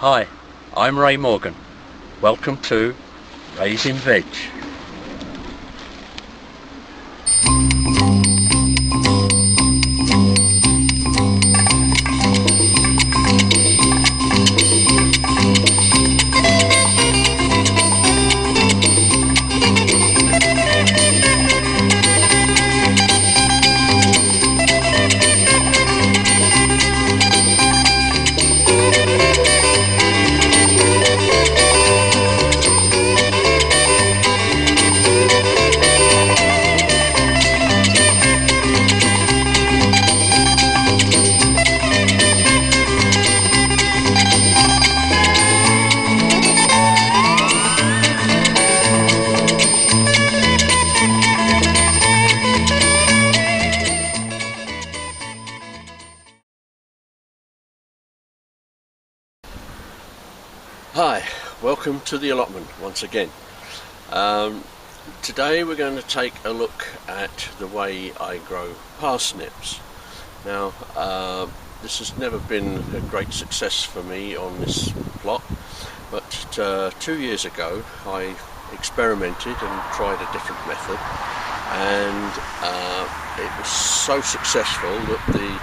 Hi, I'm Ray Morgan. Welcome to Raising Veg. Hi, welcome to the allotment once again. Today we're going to take a look at the way I grow parsnips. Now this has never been a great success for me on this plot, but 2 years ago I experimented and tried a different method, and it was so successful that the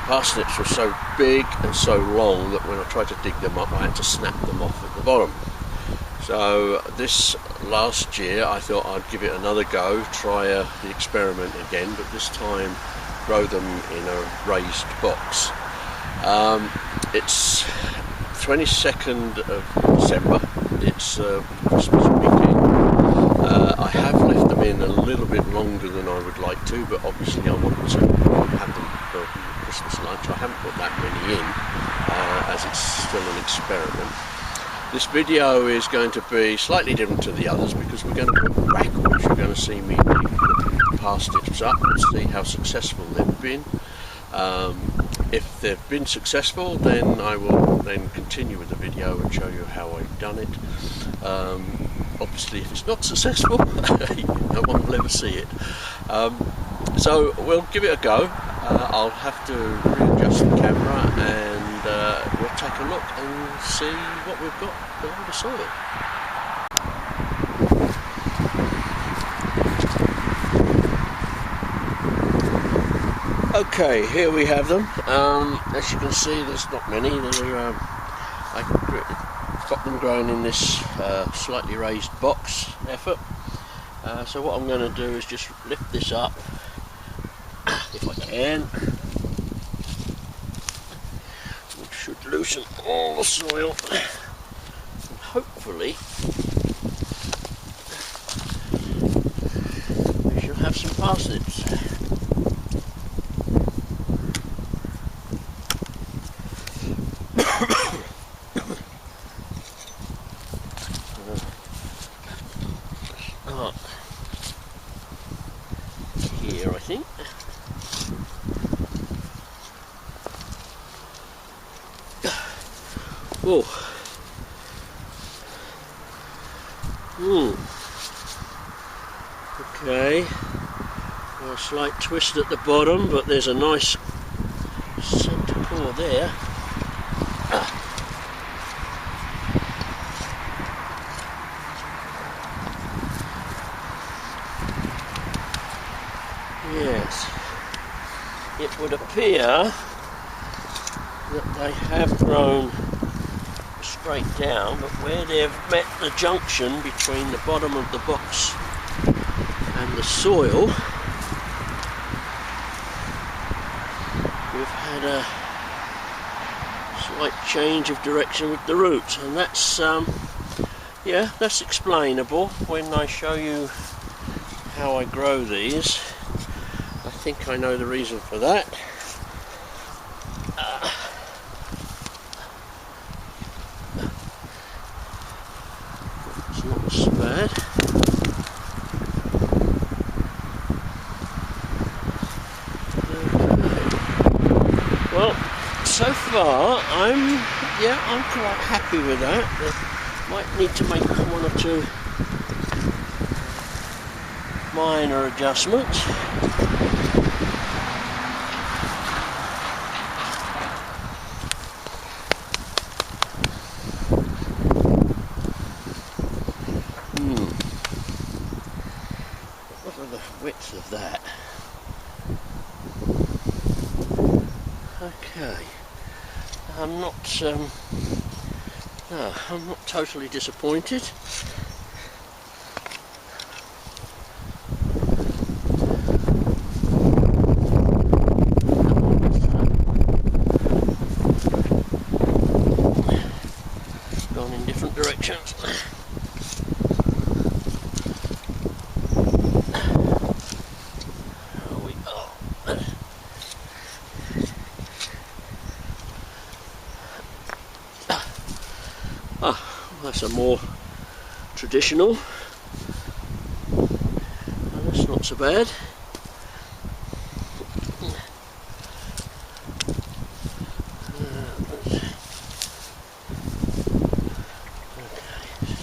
parsnips were so big and so long that when I tried to dig them up I had to snap them off at the bottom. So this last year I thought I'd give it another go, try the experiment again, but this time grow them in a raised box. It's 22nd of December, it's Christmas weekend. I have left them in a little bit longer than I would like to, but obviously I want to have them for Christmas lunch. I haven't put that many in as it's still an experiment. This video is going to be slightly different to the others because we're going to put records. You're going to see me dig the parsnips up and see how successful they've been. If they've been successful, then I will then continue with the video and show you how I've done it. Obviously if it's not successful no one will ever see it. So we'll give it a go. I'll have to readjust the camera and we'll take a look and see what we've got below the soil. Okay, here we have them. As you can see, there's not many. I've got them growing in this slightly raised box effort. So what I'm going to do is just lift this up if I can, which should loosen all the soil, and hopefully we should have some parsnips. Here, I think. Oh. Okay. A slight twist at the bottom, but there's a nice centre core there. Yes, it would appear that they have grown straight down, but where they've met the junction between the bottom of the box and the soil, we've had a slight change of direction with the roots, and that's yeah, that's explainable when I show you how I grow these. I think I know the reason for that. It's not so bad. Well, so far I'm quite happy with that. I might need to make one or two minor adjustments. What are the width of that? Okay, I'm not no, I'm not totally disappointed. Gone in different directions. That's a more traditional. Well, that's not so bad. Okay,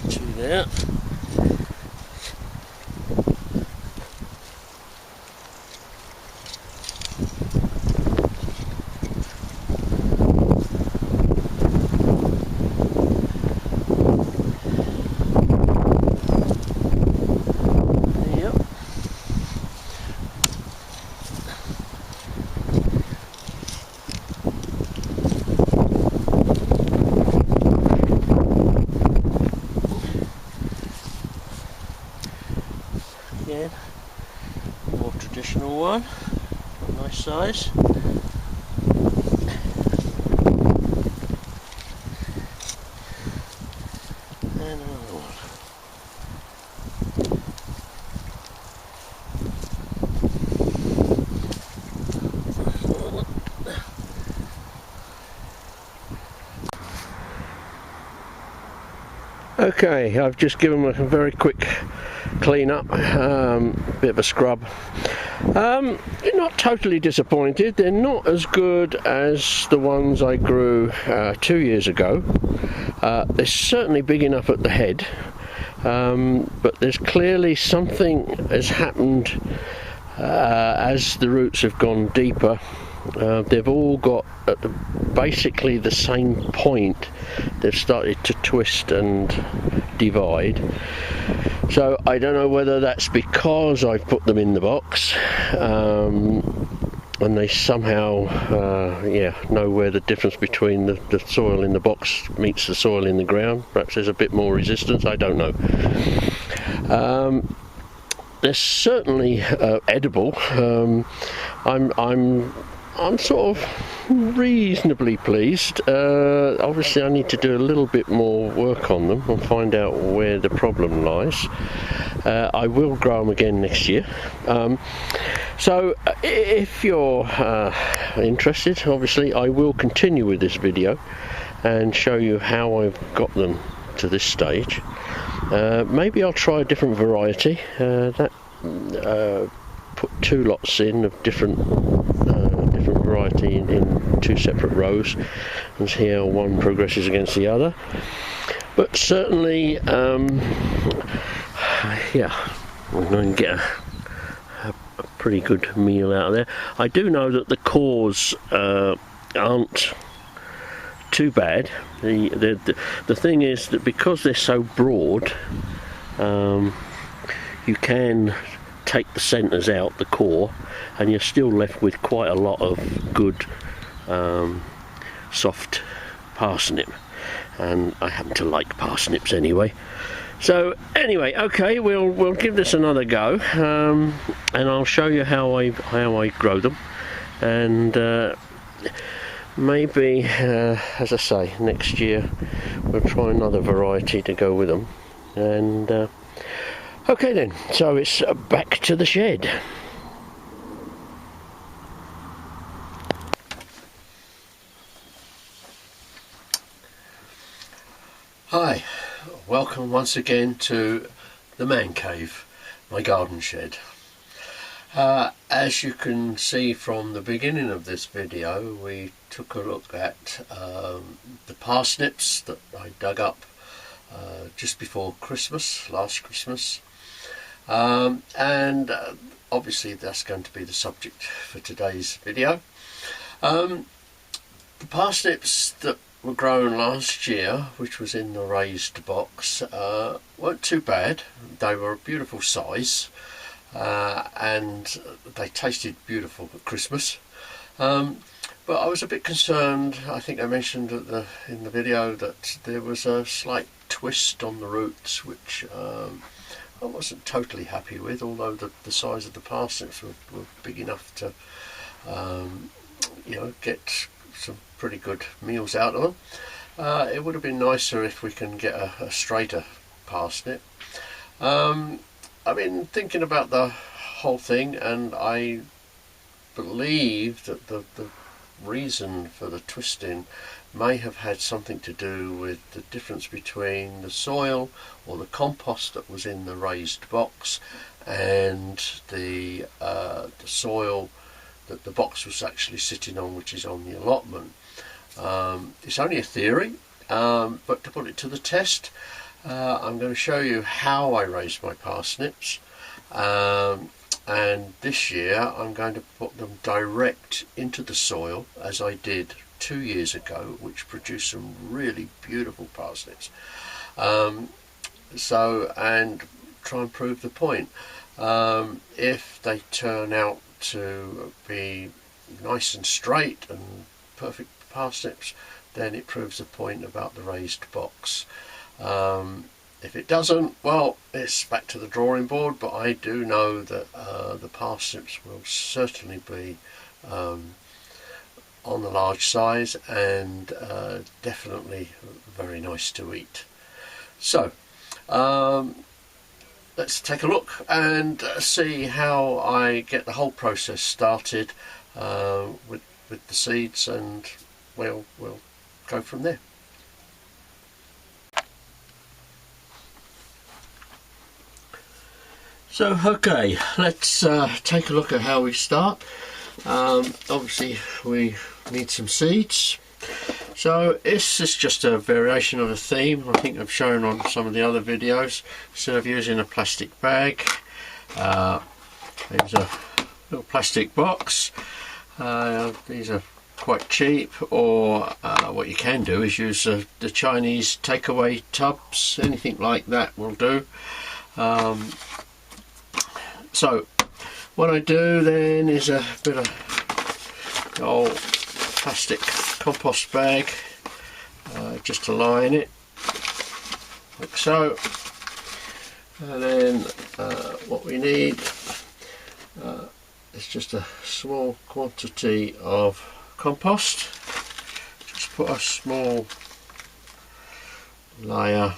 two there. Again, more traditional one, nice size. And another one. Okay, I've just given them a very quick clean up, bit of a scrub. Not totally disappointed. They're not as good as the ones I grew 2 years ago. They're certainly big enough at the head, but there's clearly something has happened as the roots have gone deeper. They've all got at basically the same point. They've started to twist and divide. So I don't know whether that's because I've put them in the box and they somehow know where the difference between the soil in the box meets the soil in the ground. Perhaps there's a bit more resistance, I don't know. They're certainly edible. I'm sort of reasonably pleased. Obviously I need to do a little bit more work on them and find out where the problem lies. I will grow them again next year. So if you're interested, obviously I will continue with this video and show you how I've got them to this stage. Maybe I'll try a different variety. Put two lots in of different variety in two separate rows and see how one progresses against the other. But certainly, yeah, we're going to get a pretty good meal out of there. I do know that the cores aren't too bad. The thing is that because they're so broad, you can take the centres out, the core, and you're still left with quite a lot of good soft parsnip, and I happen to like parsnips anyway. So anyway, okay, we'll give this another go, and I'll show you how I grow them, and maybe as I say, next year we'll try another variety to go with them. And okay then, so it's back to the shed. Hi, welcome once again to the man cave, my garden shed. As you can see from the beginning of this video, we took a look at the parsnips that I dug up just before Christmas, last Christmas, and obviously that's going to be the subject for today's video. The parsnips that were grown last year, which was in the raised box, weren't too bad. They were a beautiful size. and they tasted beautiful at Christmas. But I was a bit concerned. I think I mentioned in the video that there was a slight twist on the roots, which I wasn't totally happy with, although the size of the parsnips were big enough to get some pretty good meals out of them. It would have been nicer if we can get a straighter parsnip. I've been thinking about the whole thing, and I believe that the reason for the twisting may have had something to do with the difference between the soil or the compost that was in the raised box and the soil that the box was actually sitting on, which is on the allotment. It's only a theory, but to put it to the test, I'm going to show you how I raised my parsnips. And this year I'm going to put them direct into the soil, as I did 2 years ago, which produced some really beautiful parsnips. And try and prove the point. If they turn out to be nice and straight and perfect parsnips, then it proves the point about the raised box. If it doesn't, well, it's back to the drawing board, but I do know that the parsnips will certainly be on the large size and definitely very nice to eat. So let's take a look and see how I get the whole process started with the seeds, and we'll go from there. So okay, let's take a look at how we start. Obviously we need some seeds. So this is just a variation of a theme I think I've shown on some of the other videos. Instead of using a plastic bag, there's a little plastic box. These are quite cheap, or what you can do is use the Chinese takeaway tubs. Anything like that will do. So what I do then is a bit of old plastic compost bag, just to line it like so, and then what we need is just a small quantity of compost. Just put a small layer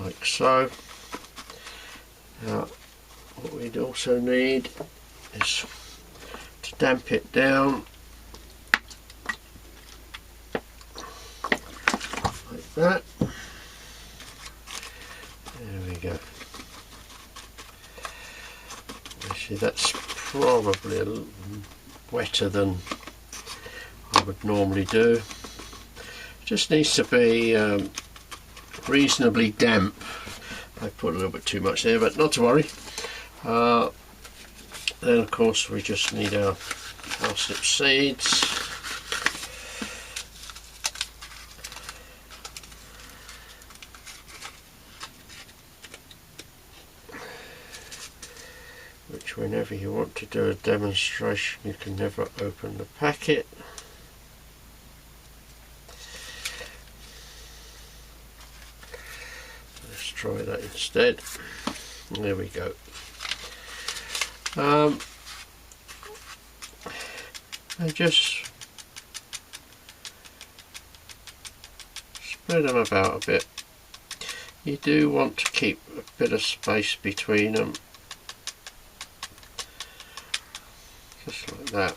like so. Now what we'd also need is to damp it down like that. There we go. Actually that's probably a little wetter than I would normally do. Just needs to be reasonably damp. I put a little bit too much there, but not to worry. Then of course we just need our parsnip seeds. Which, whenever you want to do a demonstration, you can never open the packet. Let's try that instead. There we go. I just spread them about a bit. You do want to keep a bit of space between them, just like that,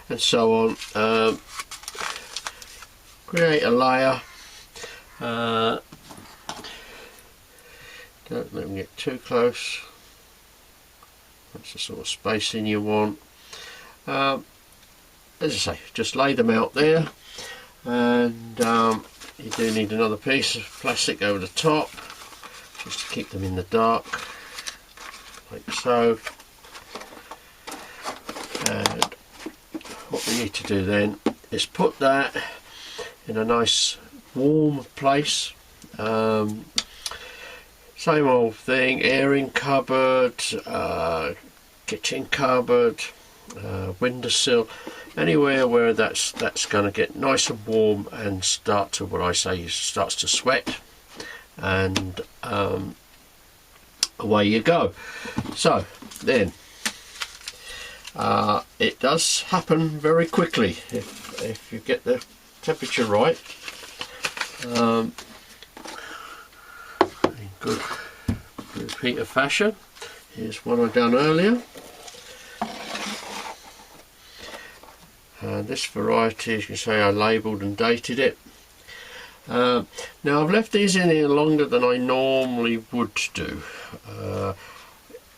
and so on. Create a layer. Don't let them get too close. That's the sort of spacing you want. As I say, just lay them out there, and you do need another piece of plastic over the top just to keep them in the dark, like so. And what we need to do then is put that in a nice warm place, Same old thing, airing cupboard, kitchen cupboard, windowsill, anywhere where that's going to get nice and warm and start to, what I say, starts to sweat, and away you go. So then it does happen very quickly if you get the temperature right. In good repeater fashion. Here's one I've done earlier. And this variety, as you can see, I labelled and dated it. Now I've left these in here longer than I normally would do.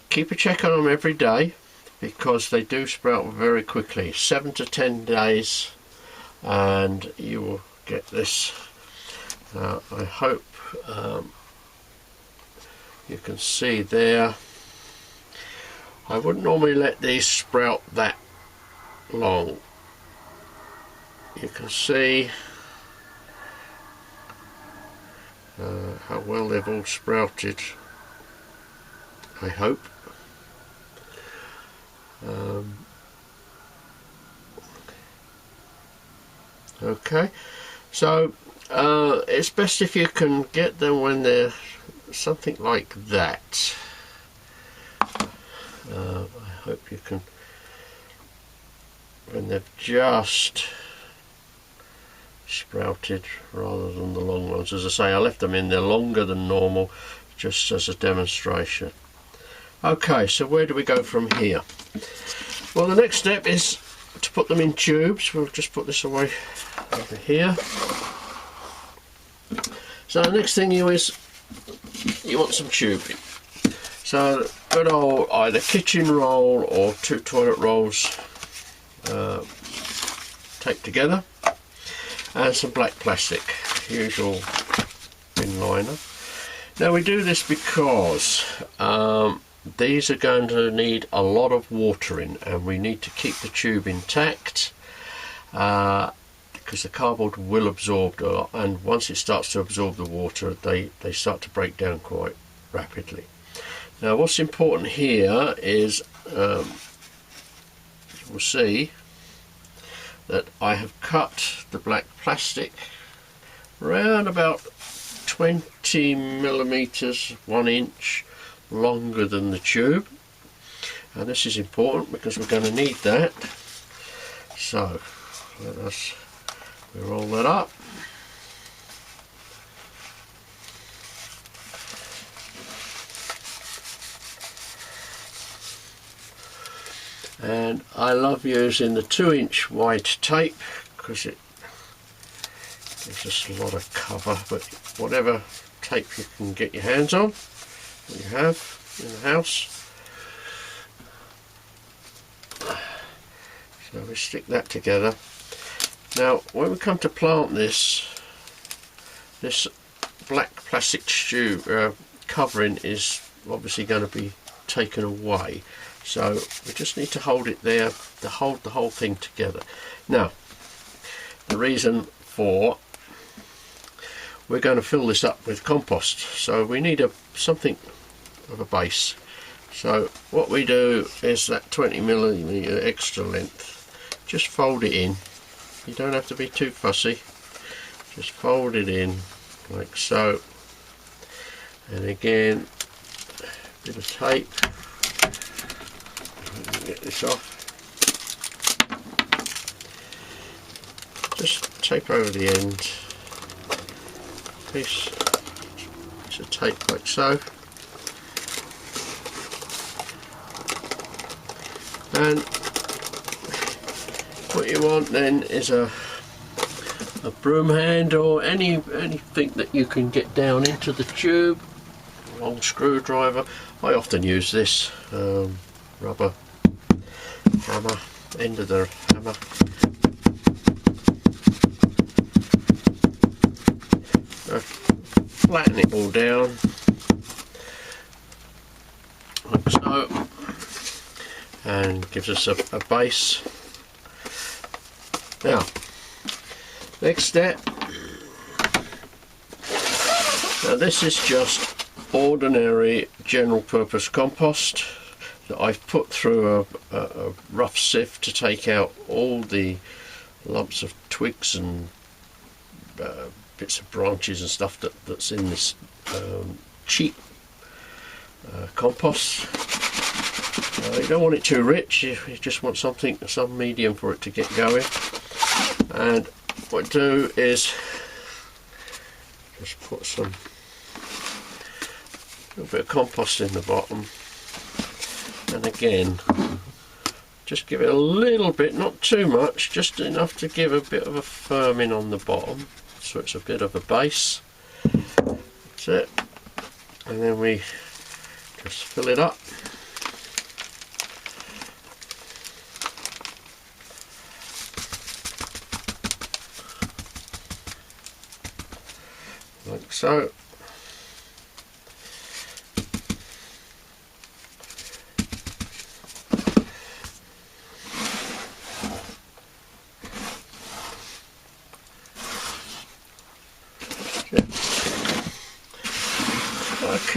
Keep a check on them every day because they do sprout very quickly. 7 to 10 days and you will get this. I hope you can see there. I wouldn't normally let these sprout that long. You can see how well they've all sprouted, I hope. Okay, so it's best if you can get them when they're something like that. I hope you can, when they've just sprouted rather than the long ones. As I say, I left them in there longer than normal just as a demonstration. Okay, so where do we go from here? Well, the next step is to put them in tubes. We'll just put this away over here. So the next thing you want some tubing. So good old either kitchen roll or 2 toilet rolls taped together, and some black plastic, usual bin liner. Now we do this because these are going to need a lot of watering, and we need to keep the tube intact because the cardboard will absorb a lot, and once it starts to absorb the water they start to break down quite rapidly. Now what's important here is you will see that I have cut the black plastic around about 20 millimeters, 1 inch longer than the tube, and this is important because we're going to need that. So let us roll that up. And I love using the 2-inch white tape because it gives us a lot of cover, but whatever tape you can get your hands on, that you have in the house. So we stick that together. Now when we come to plant this black plastic tube covering is obviously going to be taken away. So we just need to hold it there to hold the whole thing together. Now, the reason for, we're going to fill this up with compost, so we need something of a base. So what we do is that 20 millimeter extra length, just fold it in. You don't have to be too fussy, just fold it in like so, and again a bit of tape. Get this off. Just tape over the end. Piece of tape like so. And what you want then is a broom hand or anything that you can get down into the tube. A long screwdriver. I often use this rubber hammer, end of the hammer. Flatten it all down like so, and gives us a base. Now, next step Now this is just ordinary general purpose compost that I've put through a rough sieve to take out all the lumps of twigs and bits of branches and stuff that's in this cheap compost. You don't want it too rich, you just want some medium for it to get going. And what I do is just put a little bit of compost in the bottom, and again just give it a little bit, not too much, just enough to give a bit of a firming on the bottom so it's a bit of a base. That's it. And then we just fill it up. Like so.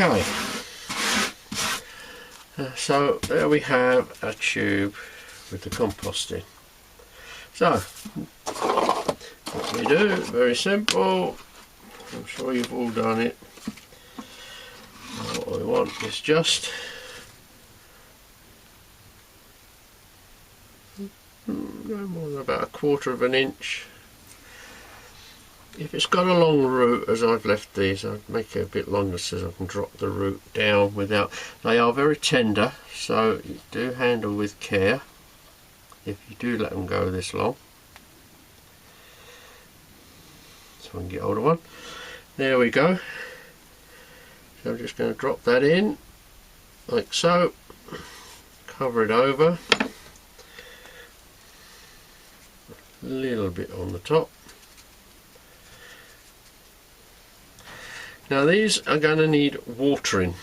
Okay, so there we have a tube with the compost in. So what we do, very simple, I'm sure you've all done it. What we want is just no more than about 1/4 of an inch. If it's got a long root, as I've left these, I'd make it a bit longer so I can drop the root down without. They are very tender, so you do handle with care if you do let them go this long. So I can get hold of one. There we go. So I'm just going to drop that in like so, cover it over, a little bit on the top. Now these are going to need watering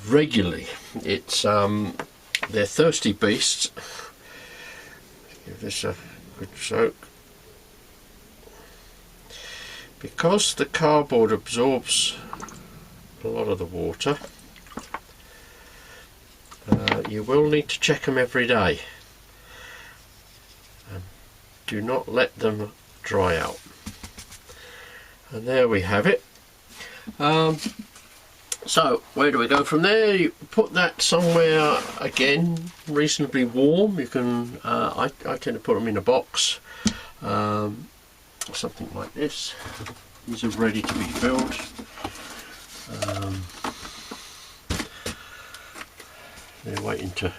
regularly. It's they're thirsty beasts. Give this a good soak. Because the cardboard absorbs a lot of the water, you will need to check them every day. Do not let them dry out. And there we have it. So where do we go from there? You put that somewhere, again, reasonably warm. You can I tend to put them in a box, something like this. These are ready to be filled. They're waiting to,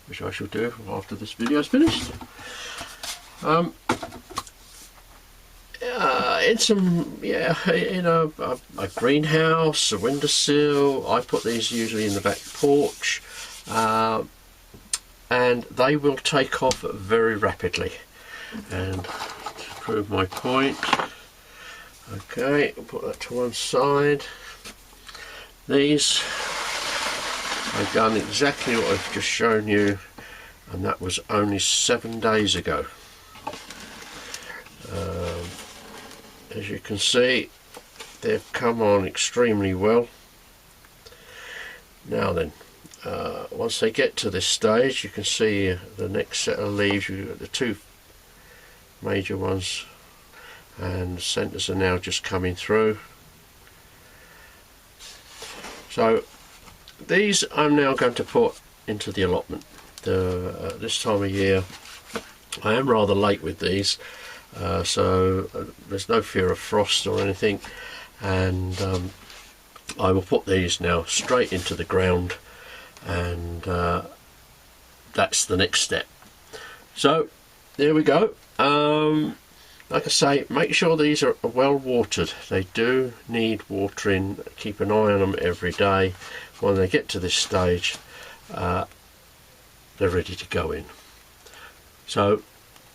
which I shall do after this video is finished. In a greenhouse, a windowsill. I put these usually in the back porch, and they will take off very rapidly. And to prove my point, okay, I'll put that to one side. These, I've done exactly what I've just shown you, and that was only 7 days ago. As you can see, they've come on extremely well. Now then, once they get to this stage, you can see the next set of leaves. You've got the two major ones, and the centres are now just coming through. So these I'm now going to put into the allotment. This time of year, I am rather late with these. So there's no fear of frost or anything, and I will put these now straight into the ground, and that's the next step. So there we go. Like I say, make sure these are well watered. They do need watering. Keep an eye on them every day. When they get to this stage, they're ready to go in. So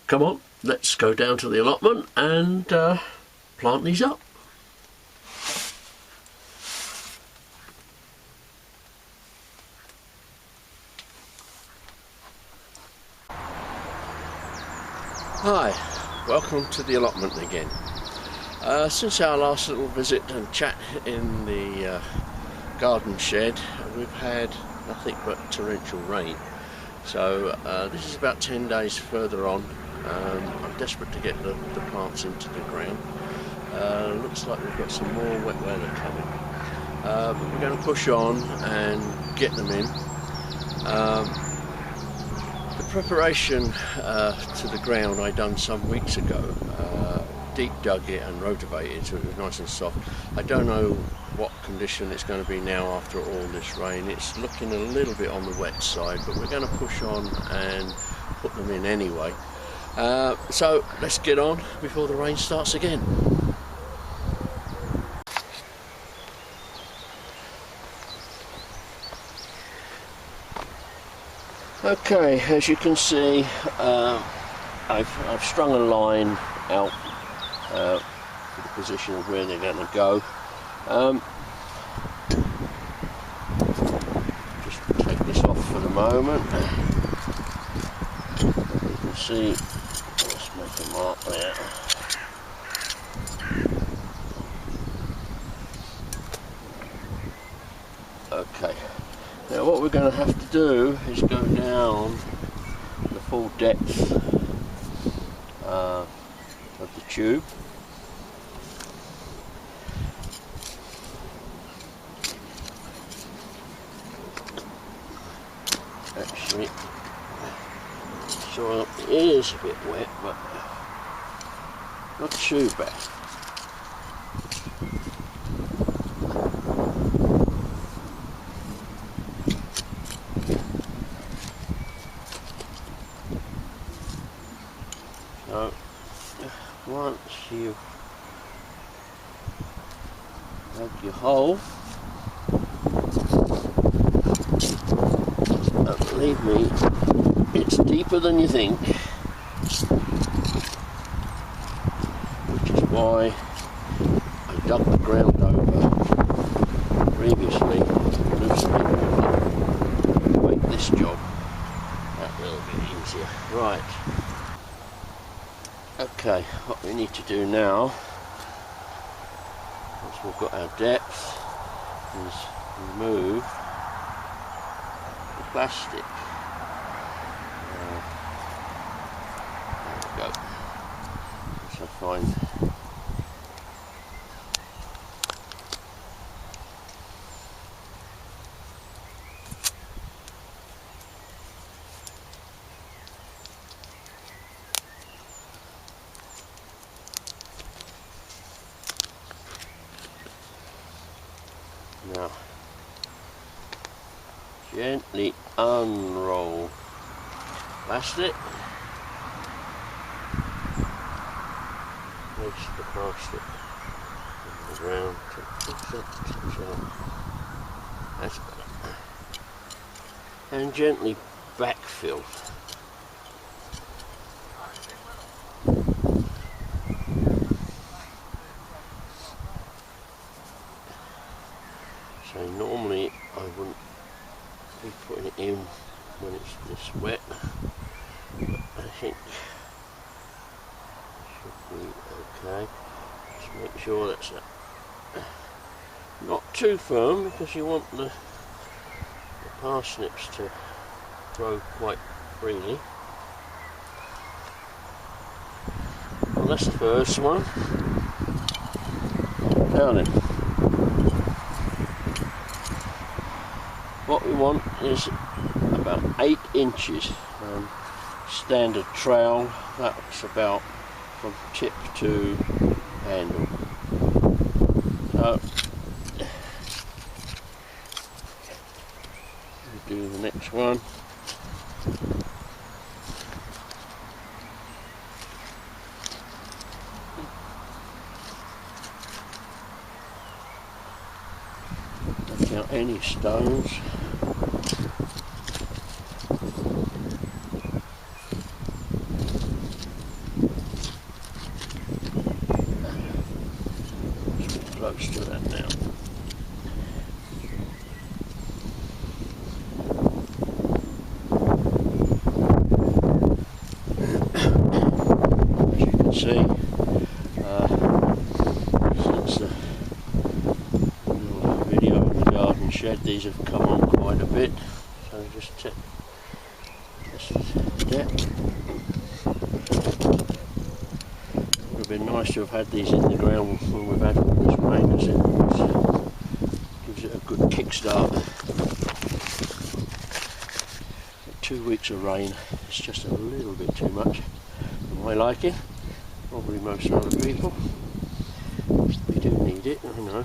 come on, let's go down to the allotment and plant these up. Hi, welcome to the allotment again. Since our last little visit and chat in the garden shed, we've had nothing but torrential rain. So this is about 10 days further on. I'm desperate to get the plants into the ground. Looks like we've got some more wet weather coming. But we're going to push on and get them in. The preparation to the ground I done some weeks ago. Deep dug it and rotivated so it was nice and soft. I don't know what condition it's going to be now after all this rain. It's looking a little bit on the wet side, but we're going to push on and put them in anyway. So let's get on before the rain starts again. Okay, as you can see, I've strung a line out for the position of where they're going to go. Just take this off for the moment. You can see, let's make a mark there. Okay, now what we're going to have to do is go down the full depth of the tube. Actually, soil is a bit wet, but not too bad. So once you've dug your hole, believe me, it's deeper than you think, which is why I dug the ground over previously, loosening it to make this job that little bit easier. Right, okay, what we need to do now, once we've got our depth, is remove plastic. There we go. So fine. Now, gently unroll plastic. Place the plastic on the ground to fix it. That's better. And gently backfill. So normally I wouldn't be putting it in when it's this wet, but I think it should be okay. Just make sure that's not too firm, because you want the parsnips to grow quite freely. Well, that's the first one. Now then, what we want is about 8 inches standard trowel. That's about from tip to handle. So we'll do the next one. Take out any stones. Close to that now. As you can see, shed, these have come on quite a bit, so just that. Would have been nice to have had these in the ground when we've had all this rain, as it gives it a good kickstart. 2 weeks of rain, it's just a little bit too much for my liking, probably most other people. We do need it, I know.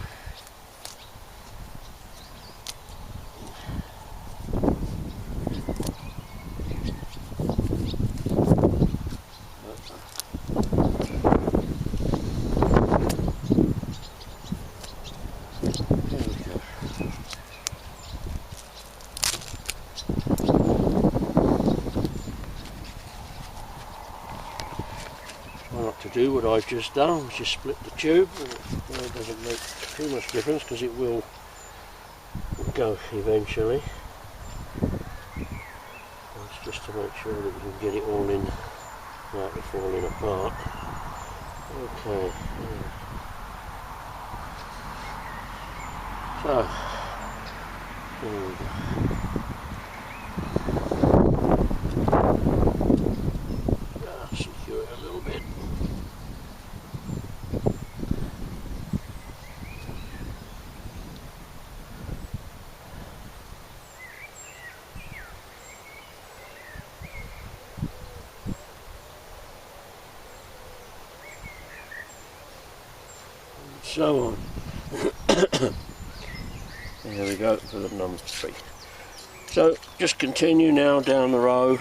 To do what I've just done, which is split the tube. It doesn't make too much difference because it will go eventually. It's just to make sure that you can get it all in without it falling apart. Okay. So there we go. Secure it a little bit. So on. There we go for the number 3. So just continue now down the row.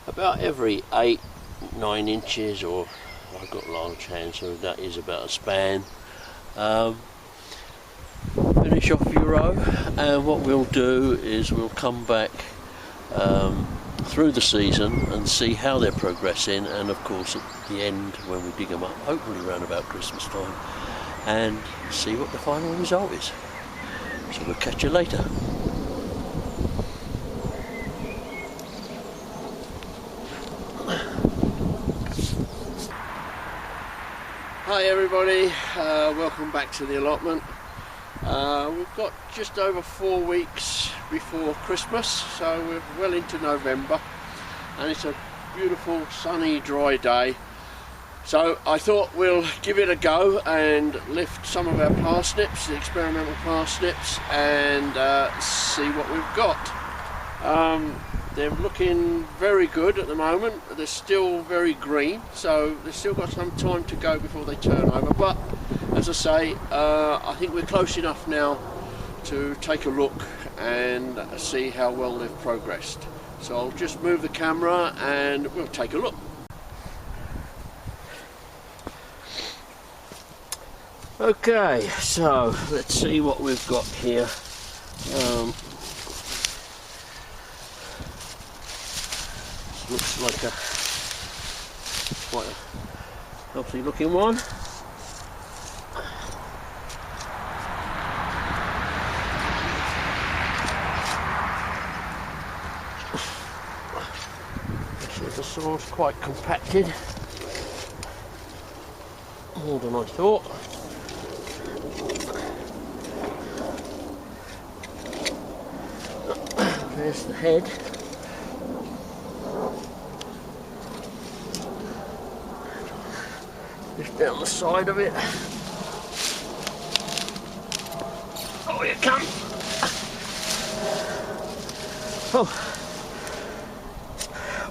About every 8-9 inches, or I've got large hands, so that is about a span. Finish off your row, and what we'll do is we'll come back through the season and see how they're progressing, and of course at the end when we dig them up, hopefully around about Christmas time, and see what the final result is. So we'll catch you later. Hi everybody, welcome back to the allotment. We've got just over 4 weeks before Christmas, so we're well into November, and it's a beautiful sunny dry day. So I thought we'll give it a go and lift some of our parsnips, the experimental parsnips, and see what we've got. They're looking very good at the moment. They're still very green, so they've still got some time to go before they turn over, but as I say, I think we're close enough now to take a look and see how well they've progressed. So I'll just move the camera and we'll take a look. Okay, so let's see what we've got here. Looks like quite a healthy looking one. The soil's quite compacted, more than I thought. There's the head. Just down the side of it. Oh, here it comes. Oh.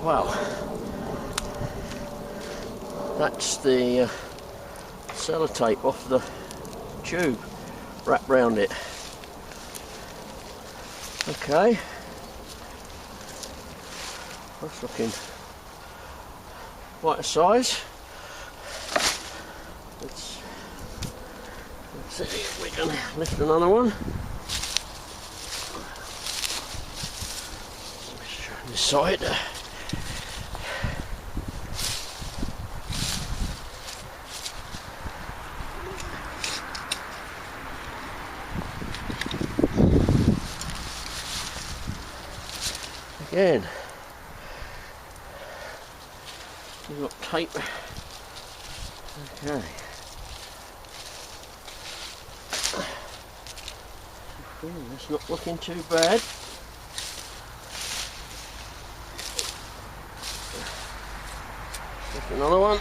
Wow, that's the sellotape off the tube wrapped round it. Okay, that's looking quite a size. Let's see if we can lift another one. This side. Again, we've got tape. Okay. It's not looking too bad. There's another one.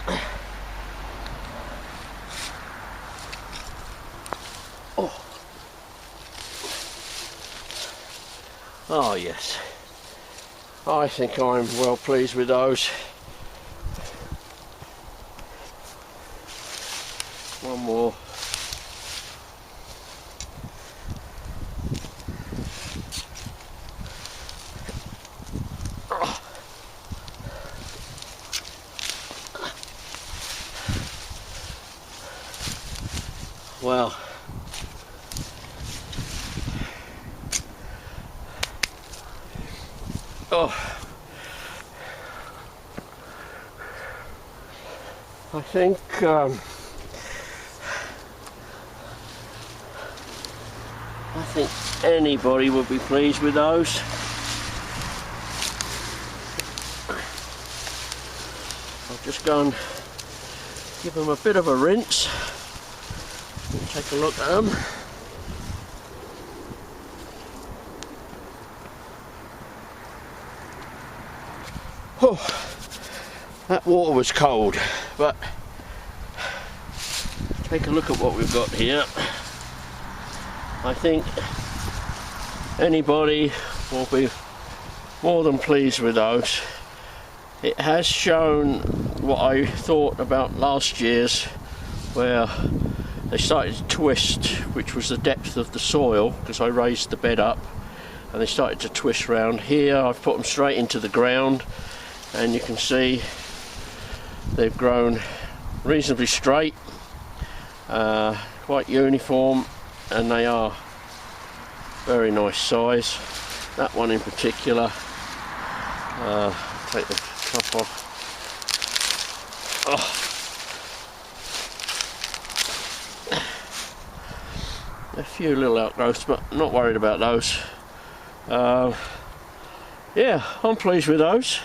Oh. Oh yes. I think I'm well pleased with those. One more. Well, I think anybody would be pleased with those. I'll just go and give them a bit of a rinse and take a look at them. Oh, that water was cold, but take a look at what we've got here. I think anybody will be more than pleased with those. It has shown what I thought about last year's, where they started to twist, which was the depth of the soil, because I raised the bed up, and they started to twist round. Here I've put them straight into the ground, and you can see they've grown reasonably straight, quite uniform, and they are very nice size. That one in particular, take the top off. A few little outgrowths, but I'm not worried about those. Yeah, I'm pleased with those.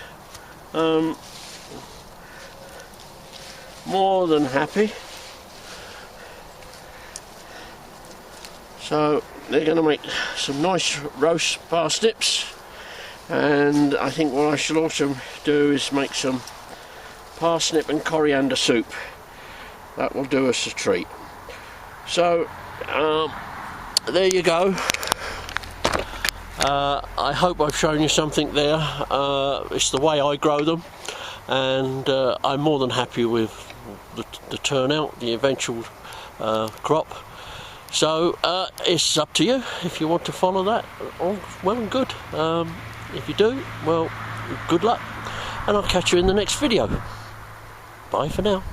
More than happy. So they're going to make some nice roast parsnips, and I think what I shall also do is make some parsnip and coriander soup. That will do us a treat. So there you go. I hope I've shown you something there. It's the way I grow them, and I'm more than happy with the turnout, the eventual crop. So it's up to you if you want to follow that. All well and good. If you do, well, good luck, and I'll catch you in the next video. Bye for now.